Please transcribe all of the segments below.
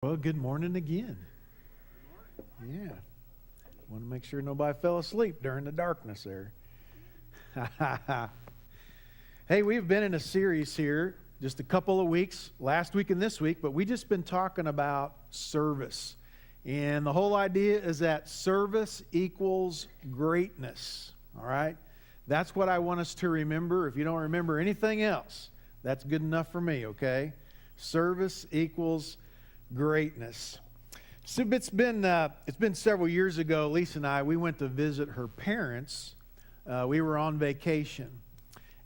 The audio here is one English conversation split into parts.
Well, good morning again. Yeah. Want to make sure nobody fell asleep during the darkness there. Hey, we've been in a series here just a couple of weeks, last week and this week, but we just been talking about service. And the whole idea is that service equals greatness. All right? That's what I want us to remember. If you don't remember anything else, that's good enough for me, okay? Service equals greatness. So it's been several years ago. Lisa and I, we went to visit her parents. We were on vacation,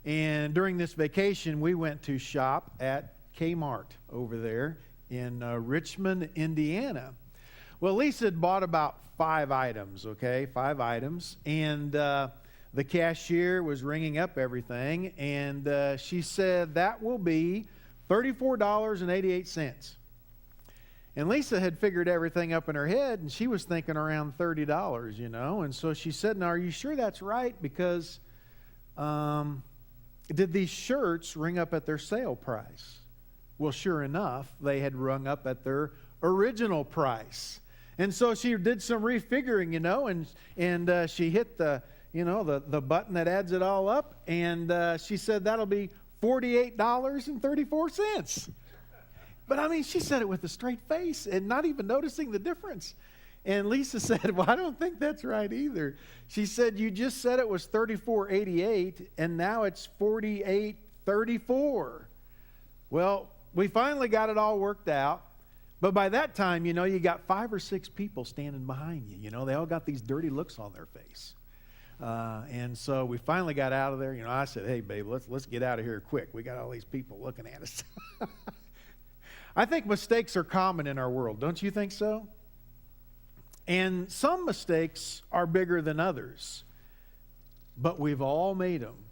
and during this vacation, we went to shop at Kmart over there in Richmond, Indiana. Well, Lisa had bought about 5 items. Okay, 5 items, and the cashier was ringing up everything, and she said that will be $34.88. And Lisa had figured everything up in her head, and she was thinking around $30, And so she said, "Now, are you sure that's right? Because did these shirts ring up at their sale price?" Well, sure enough, they had rung up at their original price. And so she did some refiguring, and she hit the button that adds it all up, and she said that'll be $48.34. But I mean, she said it with a straight face and not even noticing the difference. And Lisa said, "Well, I don't think that's right either." She said, "You just said it was $34.88, and now it's $48.34. Well, we finally got it all worked out. But by that time, you got 5 or 6 people standing behind you. They all got these dirty looks on their face. And so we finally got out of there. I said, "Hey, babe, let's get out of here quick. We got all these people looking at us." I think mistakes are common in our world. Don't you think so? And some mistakes are bigger than others. But we've all made them.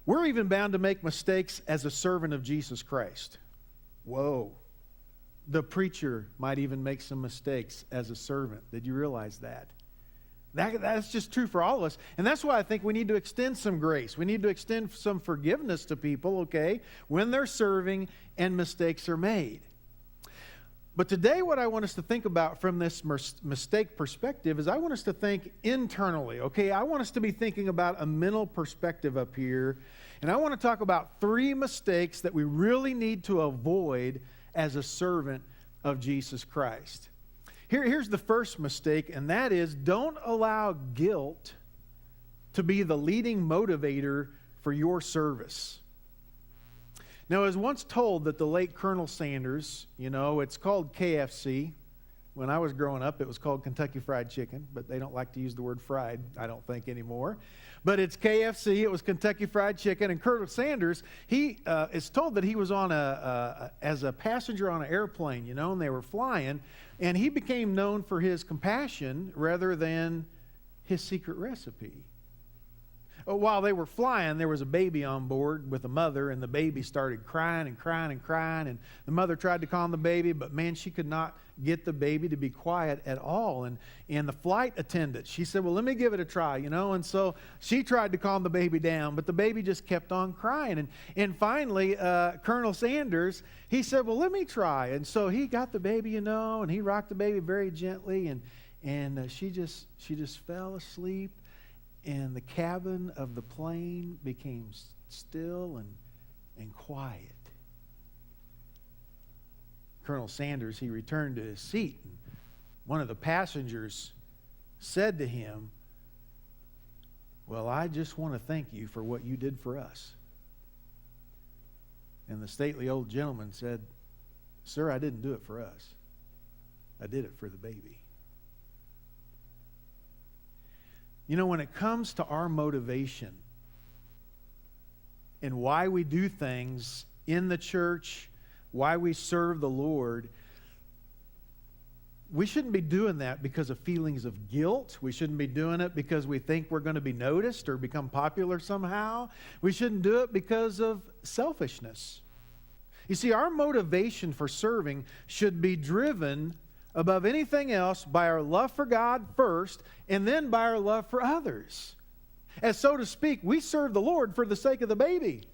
We're even bound to make mistakes as a servant of Jesus Christ. Whoa. The preacher might even make some mistakes as a servant. Did you realize that? That's just true for all of us. And that's why I think we need to extend some grace. We need to extend some forgiveness to people, okay, when they're serving and mistakes are made. But today what I want us to think about from this mistake perspective is I want us to think internally, okay? I want us to be thinking about a mental perspective up here. And I want to talk about 3 mistakes that we really need to avoid as a servant of Jesus Christ. Here's the first mistake, and that is don't allow guilt to be the leading motivator for your service. Now, I was once told that the late Colonel Sanders, it's called KFC. When I was growing up, it was called Kentucky Fried Chicken, but they don't like to use the word fried, I don't think, anymore. But it's KFC, it was Kentucky Fried Chicken, and Colonel Sanders, he is told that he was on as a passenger on an airplane, and they were flying, and he became known for his compassion rather than his secret recipe. While they were flying, there was a baby on board with a mother, and the baby started crying and crying and crying, and the mother tried to calm the baby, but man, she could not get the baby to be quiet at all. And the flight attendant, she said, "Well, let me give it a try," and so she tried to calm the baby down, but the baby just kept on crying. And finally, Colonel Sanders, he said, "Well, let me try." And so he got the baby, and he rocked the baby very gently, and she just fell asleep. And the cabin of the plane became still and quiet. Colonel Sanders, he returned to his seat. And one of the passengers said to him, "Well, I just want to thank you for what you did for us." And the stately old gentleman said, "Sir, I didn't do it for us. I did it for the baby." When it comes to our motivation and why we do things in the church, why we serve the Lord, we shouldn't be doing that because of feelings of guilt. We shouldn't be doing it because we think we're going to be noticed or become popular somehow. We shouldn't do it because of selfishness. You see, our motivation for serving should be driven above anything else by our love for God first, and then by our love for others. As so to speak, we serve the Lord for the sake of the baby,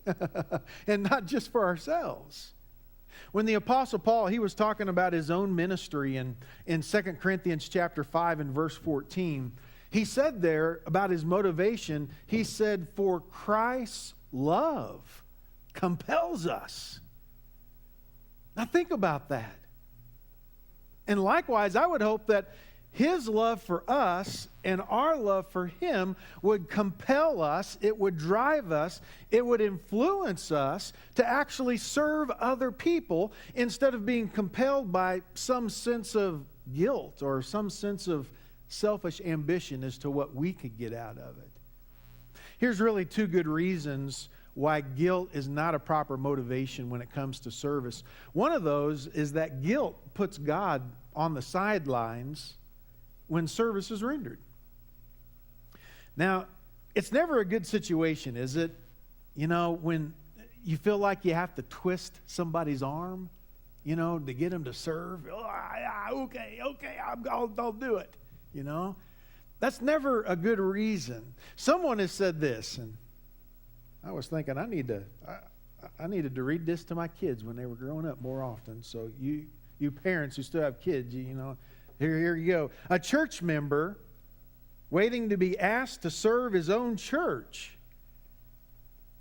and not just for ourselves. When the Apostle Paul, he was talking about his own ministry in 2 Corinthians chapter 5 and verse 14, he said there about his motivation, he said, "For Christ's love compels us." Now think about that. And likewise, I would hope that his love for us and our love for him would compel us, it would drive us, it would influence us to actually serve other people instead of being compelled by some sense of guilt or some sense of selfish ambition as to what we could get out of it. Here's really two good reasons why guilt is not a proper motivation when it comes to service. One of those is that guilt puts God on the sidelines when service is rendered. Now, it's never a good situation, is it? You know, when you feel like you have to twist somebody's arm, you know, to get them to serve. Oh, okay, I'll do it. You know, that's never a good reason. Someone has said this, and I was thinking I needed to read this to my kids when they were growing up more often. So you parents who still have kids, you know, here you go. A church member waiting to be asked to serve his own church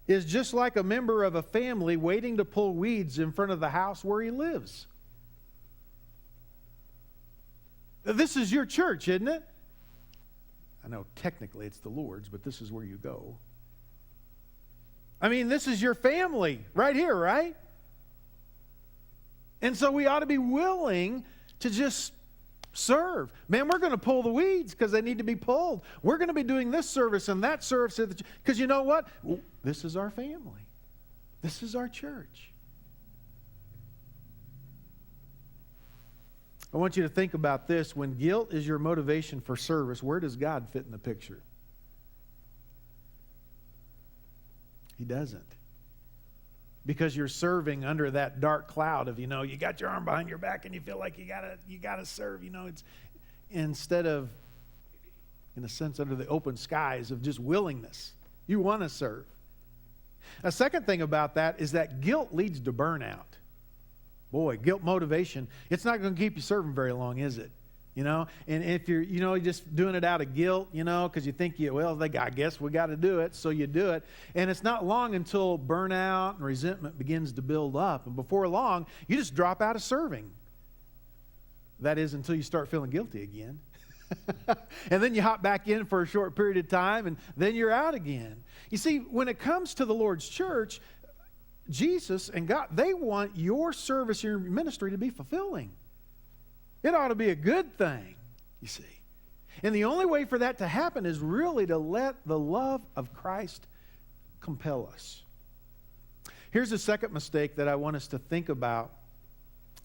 is just like a member of a family waiting to pull weeds in front of the house where he lives. This is your church, isn't it? I know technically it's the Lord's, but this is where you go. I mean, this is your family right here, right? And so we ought to be willing to just serve. Man, we're going to pull the weeds because they need to be pulled. We're going to be doing this service and that service because you know what? This is our family. This is our church. I want you to think about this. When guilt is your motivation for service, where does God fit in the picture? He doesn't. Because you're serving under that dark cloud of, you know, you got your arm behind your back and you feel like you gotta serve, you know, it's instead of, in a sense, under the open skies of just willingness. You want to serve. A second thing about that is that guilt leads to burnout. Boy, guilt motivation, it's not going to keep you serving very long, is it? You know, and if you're, you know, just doing it out of guilt, you know, because you think, I guess we got to do it, so you do it. And it's not long until burnout and resentment begins to build up. And before long, you just drop out of serving. That is until you start feeling guilty again. And then you hop back in for a short period of time, and then you're out again. You see, when it comes to the Lord's church, Jesus and God, they want your service, your ministry to be fulfilling. It ought to be a good thing, you see. And the only way for that to happen is really to let the love of Christ compel us. Here's a second mistake that I want us to think about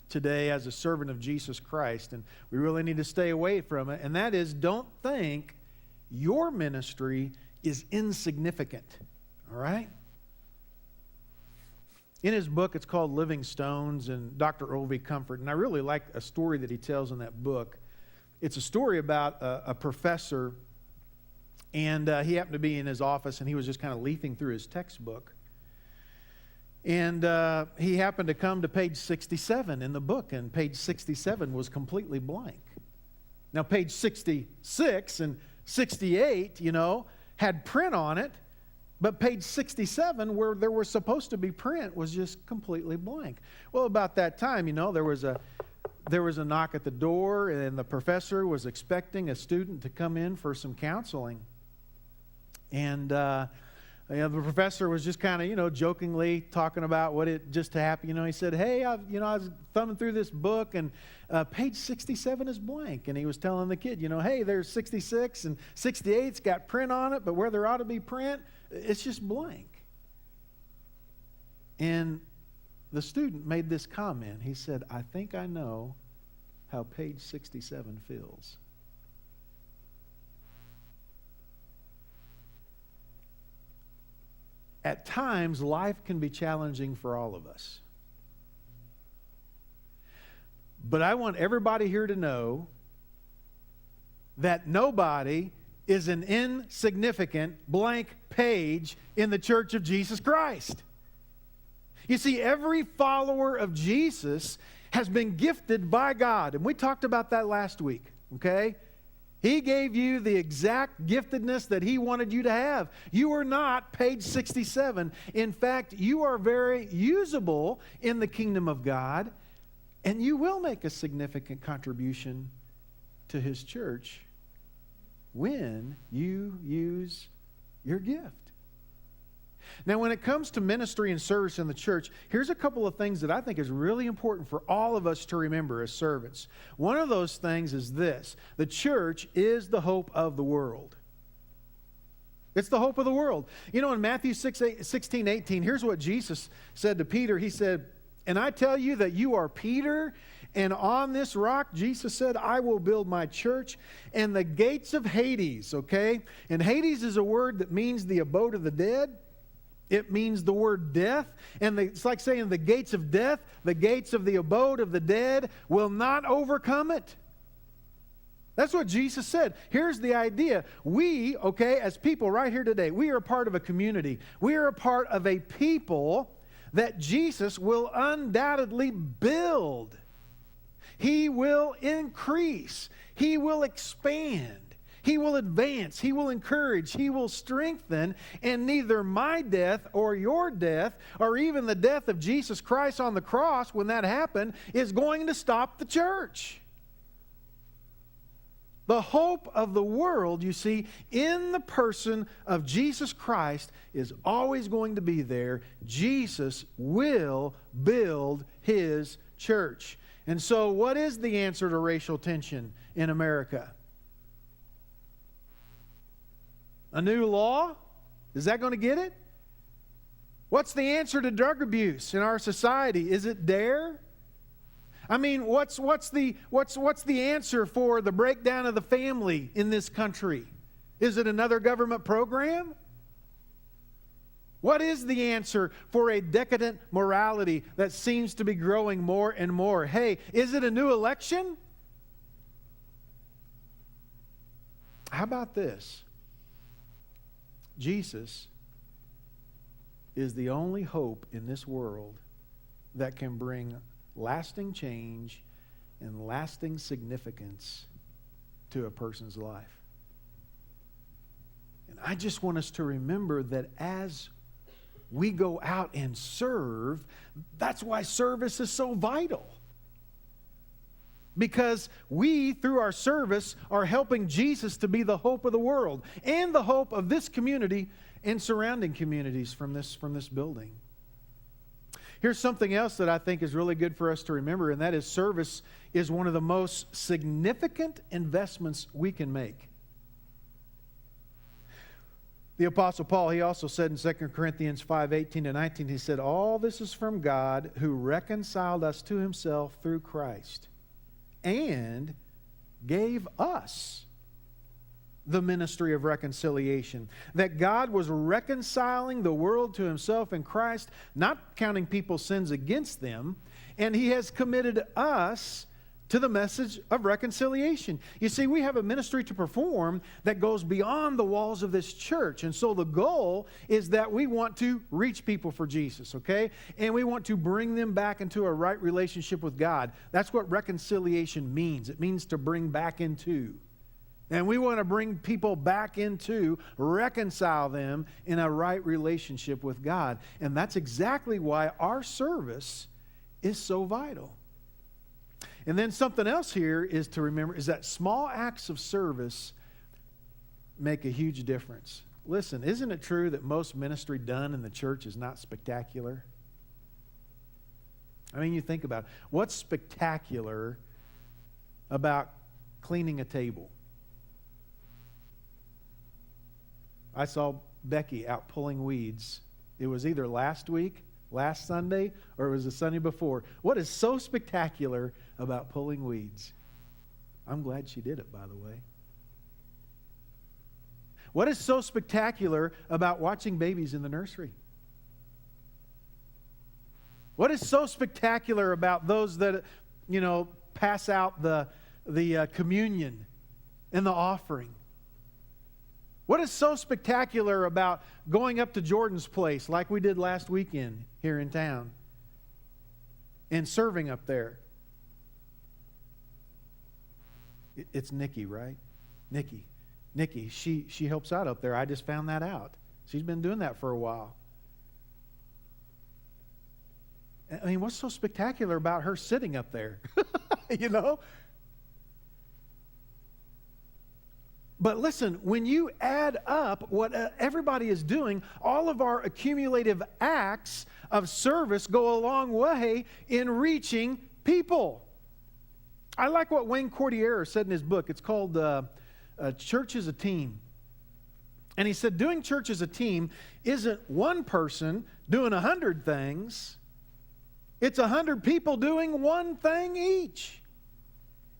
today as a servant of Jesus Christ, and we really need to stay away from it, and that is, don't think your ministry is insignificant, all right? In his book, it's called Living Stones, and Dr. Earl V. Comfort, and I really like a story that he tells in that book. It's a story about a professor, and he happened to be in his office, and he was just kind of leafing through his textbook. And he happened to come to page 67 in the book, and page 67 was completely blank. Now, page 66 and 68, you know, had print on it, but page 67, where there was supposed to be print, was just completely blank. Well, about that time, you know, there was a knock at the door, and the professor was expecting a student to come in for some counseling. And the professor was just kind of, you know, jokingly talking about what it just happened. You know, he said, hey, I was thumbing through this book, and page 67 is blank. And he was telling the kid, you know, hey, there's 66 and 68's got print on it, but where there ought to be print, it's just blank. And the student made this comment. He said, I think I know how page 67 feels. At times, life can be challenging for all of us. But I want everybody here to know that nobody is an insignificant blank page in the Church of Jesus Christ. You see, every follower of Jesus has been gifted by God. And we talked about that last week, okay? He gave you the exact giftedness that He wanted you to have. You are not page 67. In fact, you are very usable in the kingdom of God, and you will make a significant contribution to His church when you use your gift. Now, when it comes to ministry and service in the church, here's a couple of things that I think is really important for all of us to remember as servants. One of those things is this: the church is the hope of the world. It's the hope of the world. You know, in Matthew 16, 18, here's what Jesus said to Peter. He said, "And I tell you that you are Peter, and on this rock," Jesus said, "I will build my church, and the gates of Hades," okay? And Hades is a word that means the abode of the dead. It means the word death. And it's like saying the gates of death, the gates of the abode of the dead will not overcome it. That's what Jesus said. Here's the idea. We, okay, as people right here today, we are a part of a community. We are a part of a people that Jesus will undoubtedly build. He will increase. He will expand. He will advance. He will encourage. He will strengthen. And neither my death or your death or even the death of Jesus Christ on the cross, when that happened, is going to stop the church. The hope of the world, you see, in the person of Jesus Christ is always going to be there. Jesus will build His church. And so what is the answer to racial tension in America? A new law? Is that going to get it? What's the answer to drug abuse in our society? Is it DARE? I mean, what's the answer for the breakdown of the family in this country? Is it another government program? What is the answer for a decadent morality that seems to be growing more and more? Hey, is it a new election? How about this? Jesus is the only hope in this world that can bring lasting change and lasting significance to a person's life. And I just want us to remember that as we go out and serve, that's why service is so vital. Because we, through our service, are helping Jesus to be the hope of the world and the hope of this community and surrounding communities from this building. Here's something else that I think is really good for us to remember, and that is service is one of the most significant investments we can make. The Apostle Paul, he also said in 2 Corinthians 5:18-19, he said, "All this is from God who reconciled us to Himself through Christ and gave us the ministry of reconciliation." That God was reconciling the world to Himself in Christ, not counting people's sins against them, and He has committed us to the message of reconciliation. You see, we have a ministry to perform that goes beyond the walls of this church. And so the goal is that we want to reach people for Jesus, okay? And we want to bring them back into a right relationship with God. That's what reconciliation means. It means to bring back into. And we want to bring people back into, reconcile them in a right relationship with God. And that's exactly why our service is so vital. And then something else here is to remember is that small acts of service make a huge difference. Listen, isn't it true that most ministry done in the church is not spectacular? I mean, you think about it. What's spectacular about cleaning a table? I saw Becky out pulling weeds. It was either last Sunday, or it was the Sunday before. What is so spectacular about pulling weeds? I'm glad she did it, by the way. What is so spectacular about watching babies in the nursery? What is so spectacular about those that, pass out the communion and the offering? What is so spectacular about going up to Jordan's place like we did last weekend here in town and serving up there? It's Nikki, right? Nikki, she helps out up there. I just found that out. She's been doing that for a while. I mean, what's so spectacular about her sitting up there? You know? But listen, when you add up what everybody is doing, all of our accumulative acts of service go a long way in reaching people. I like what Wayne Cordier said in his book. It's called Church as a Team. And he said, doing church as a team isn't one person doing 100 things. It's 100 people doing one thing each.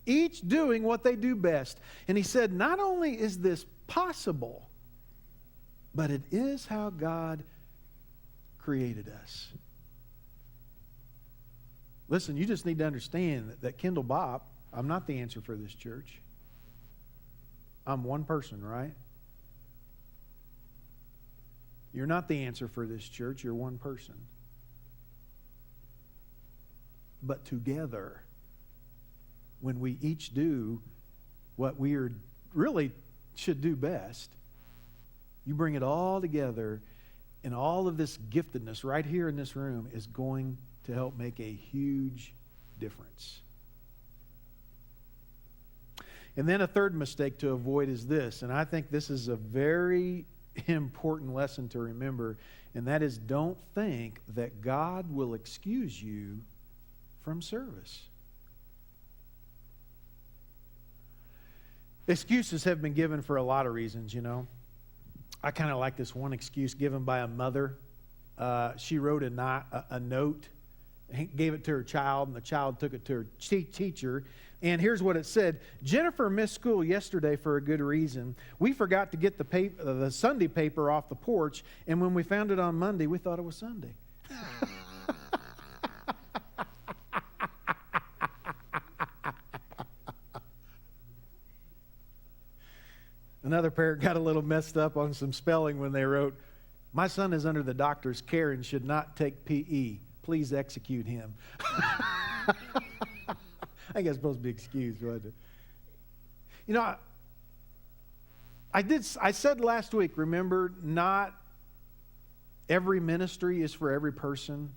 Each doing what they do best. And he said, not only is this possible, but it is how God created us. Listen, you just need to understand that Kendall Bopp, I'm not the answer for this church. I'm one person, right? You're not the answer for this church. You're one person. But together, when we each do what we are really should do best, you bring it all together, and all of this giftedness right here in this room is going to help make a huge difference. And then a third mistake to avoid is this, and I think this is a very important lesson to remember, and that is, don't think that God will excuse you from service. Excuses have been given for a lot of reasons, you know. I kind of like this one excuse given by a mother. She wrote a note, gave it to her child, and the child took it to her teacher. And here's what it said: Jennifer missed school yesterday for a good reason. We forgot to get the Sunday paper off the porch, and when we found it on Monday, we thought it was Sunday. Another parent got a little messed up on some spelling when they wrote, "My son is under the doctor's care and should not take PE. Please execute him." I think it's supposed to be excused, wasn't it? You know, I said last week, remember, not every ministry is for every person,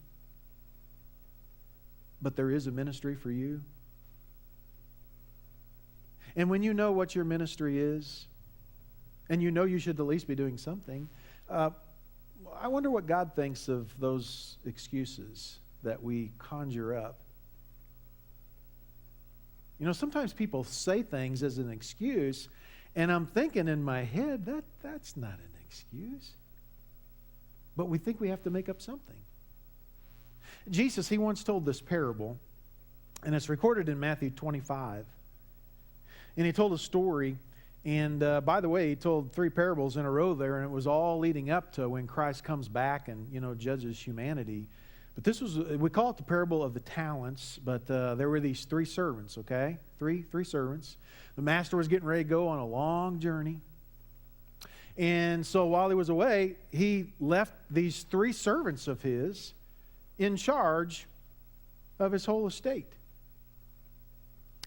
but there is a ministry for you. And when you know what your ministry is, and you know you should at least be doing something, I wonder what God thinks of those excuses that we conjure up. You know, sometimes people say things as an excuse, and I'm thinking in my head, that's not an excuse. But we think we have to make up something. Jesus, he once told this parable, and it's recorded in Matthew 25. And he told a story, and by the way, he told 3 parables in a row there, and it was all leading up to when Christ comes back and, you know, judges humanity. But this was, we call it the parable of the talents, but there were these 3 servants, okay? Three servants. The master was getting ready to go on a long journey. And so while he was away, he left these 3 servants of his in charge of his whole estate.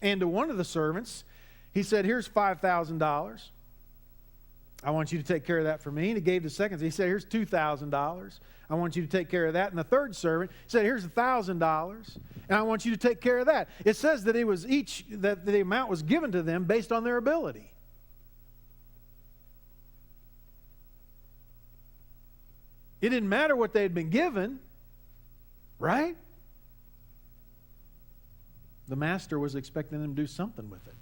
And to one of the servants, he said, "Here's $5,000. I want you to take care of that for me." And he gave the second. He said, "Here's $2,000. I want you to take care of that." And the third servant said, "Here's $1,000, and I want you to take care of that." It says that that the amount was given to them based on their ability. It didn't matter what they had been given, right? The master was expecting them to do something with it.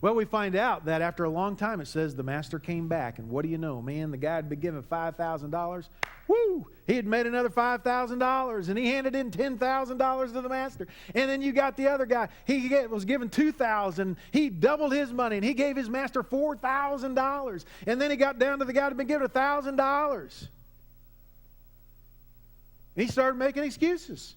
Well, we find out that after a long time, it says the master came back, and what do you know, man? The guy had been given $5,000. Woo! He had made another $5,000, and he handed in $10,000 to the master. And then you got the other guy. He was given $2,000. He doubled his money, and he gave his master $4,000. And then he got down to the guy that had been given $1,000. He started making excuses.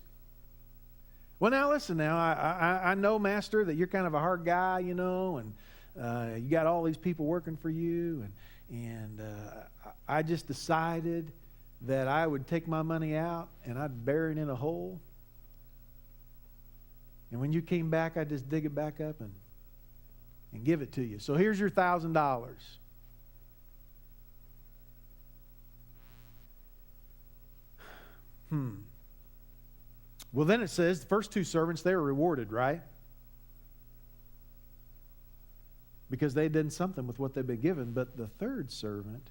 Well, now listen. Now I know, Master, that you're kind of a hard guy, you know, and you got all these people working for you, and I just decided that I would take my money out and I'd bury it in a hole. And when you came back, I'd just dig it back up and give it to you. So here's your $1,000. Well, then it says the first two servants, they were rewarded, right? Because they had done something with what they'd been given. But the third servant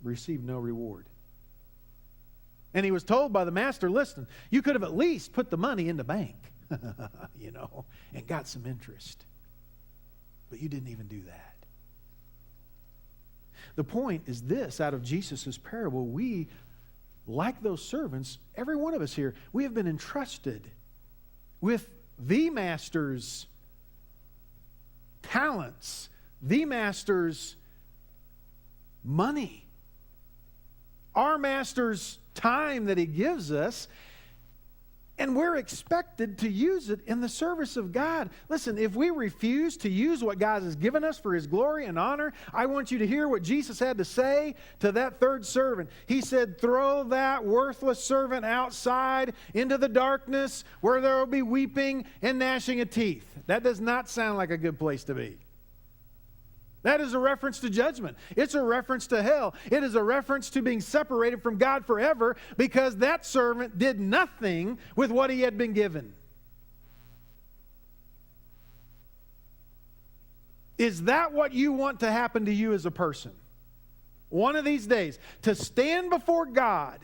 received no reward. And he was told by the master, listen, you could have at least put the money in the bank, and got some interest. But you didn't even do that. The point is this, out of Jesus' parable, we, like those servants, every one of us here, we have been entrusted with the master's talents, the master's money, our master's time that he gives us, and we're expected to use it in the service of God. Listen, if we refuse to use what God has given us for his glory and honor, I want you to hear what Jesus had to say to that third servant. He said, throw that worthless servant outside into the darkness where there will be weeping and gnashing of teeth. That does not sound like a good place to be. That is a reference to judgment. It's a reference to hell. It is a reference to being separated from God forever because that servant did nothing with what he had been given. Is that what you want to happen to you as a person? One of these days, to stand before God,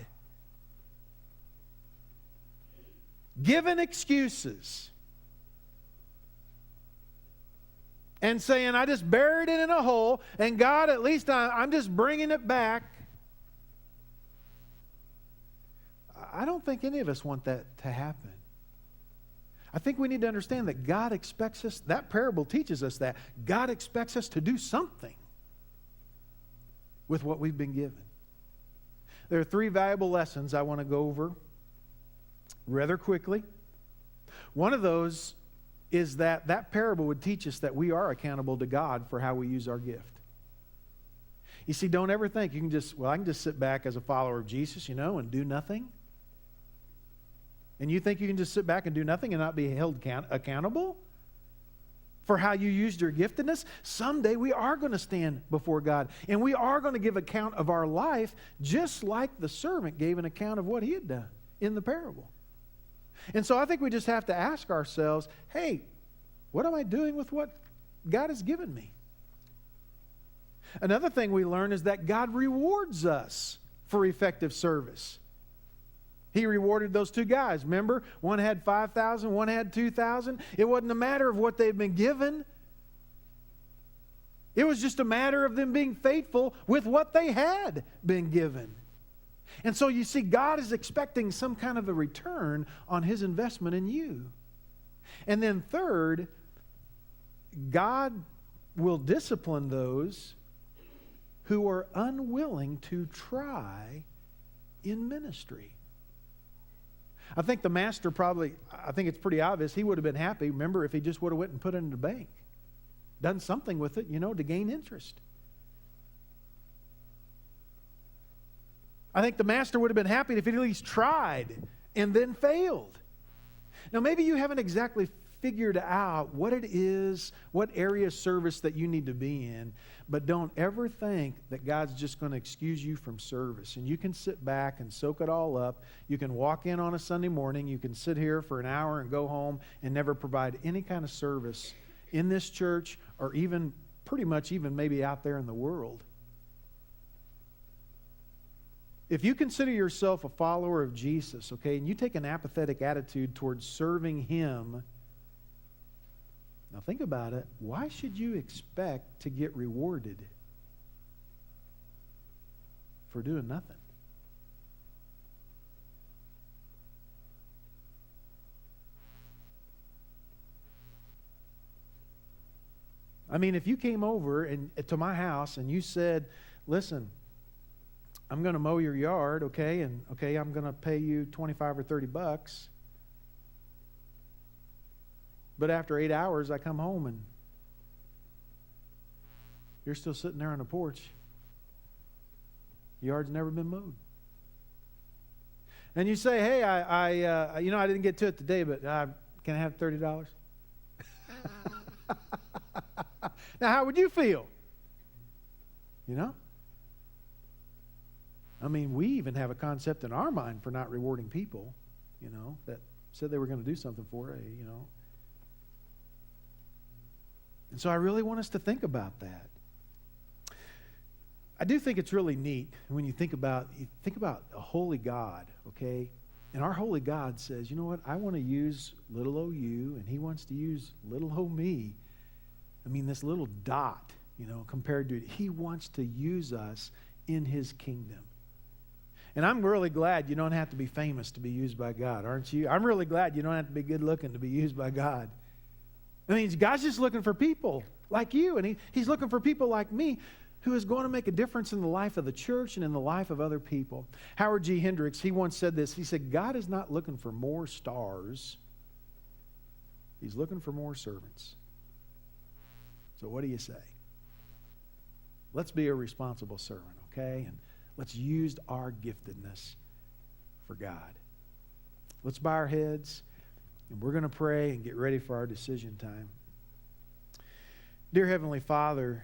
given excuses, and saying, I just buried it in a hole, and God, at least I'm just bringing it back. I don't think any of us want that to happen. I think we need to understand that God expects us, that parable teaches us that God expects us to do something with what we've been given. There are 3 valuable lessons I want to go over rather quickly. One of those is that parable would teach us that we are accountable to God for how we use our gift. You see, don't ever think you can I can just sit back as a follower of Jesus, and do nothing. And you think you can just sit back and do nothing and not be held accountable for how you used your giftedness? Someday we are going to stand before God, and we are going to give account of our life just like the servant gave an account of what he had done in the parable. And so I think we just have to ask ourselves, hey, what am I doing with what God has given me? Another thing we learn is that God rewards us for effective service. He rewarded those 2 guys. Remember, one had 5,000, one had 2,000. It wasn't a matter of what they'd been given. It was just a matter of them being faithful with what they had been given. And so you see, God is expecting some kind of a return on his investment in you. And then third, God will discipline those who are unwilling to try in ministry. I think the master I think it's pretty obvious, he would have been happy, remember, if he just would have went and put it in the bank. Done something with it, to gain interest. I think the master would have been happy if he at least tried and then failed. Now, maybe you haven't exactly figured out what it is, what area of service that you need to be in, but don't ever think that God's just going to excuse you from service. And you can sit back and soak it all up. You can walk in on a Sunday morning. You can sit here for an hour and go home and never provide any kind of service in this church or even pretty much even maybe out there in the world. If you consider yourself a follower of Jesus, okay, and you take an apathetic attitude towards serving him, now think about it. Why should you expect to get rewarded for doing nothing? I mean, if you came over to my house and you said, listen, I'm going to mow your yard, okay, and I'm going to pay you $25 or $30. But after 8 hours, I come home and you're still sitting there on the porch. Yard's never been mowed. And you say, hey, I didn't get to it today, but can I have $30? Now, how would you feel? You know? I mean, we even have a concept in our mind for not rewarding people, you know, that said they were going to do something for you, you know. And so I really want us to think about that. I do think it's really neat when you think about a holy God, okay? And our holy God says, you know what, I want to use little o you, and he wants to use little o me. I mean, this little dot, you know, compared to it. He wants to use us in his kingdom. And I'm really glad you don't have to be famous to be used by God, aren't you? I'm really glad you don't have to be good looking to be used by God. I mean, God's just looking for people like you, and he's looking for people like me who is going to make a difference in the life of the church and in the life of other people. Howard G. Hendricks, he once said this. He said, God is not looking for more stars. He's looking for more servants. So what do you say? Let's be a responsible servant, okay? And let's use our giftedness for God. Let's bow our heads, and we're going to pray and get ready for our decision time. Dear Heavenly Father,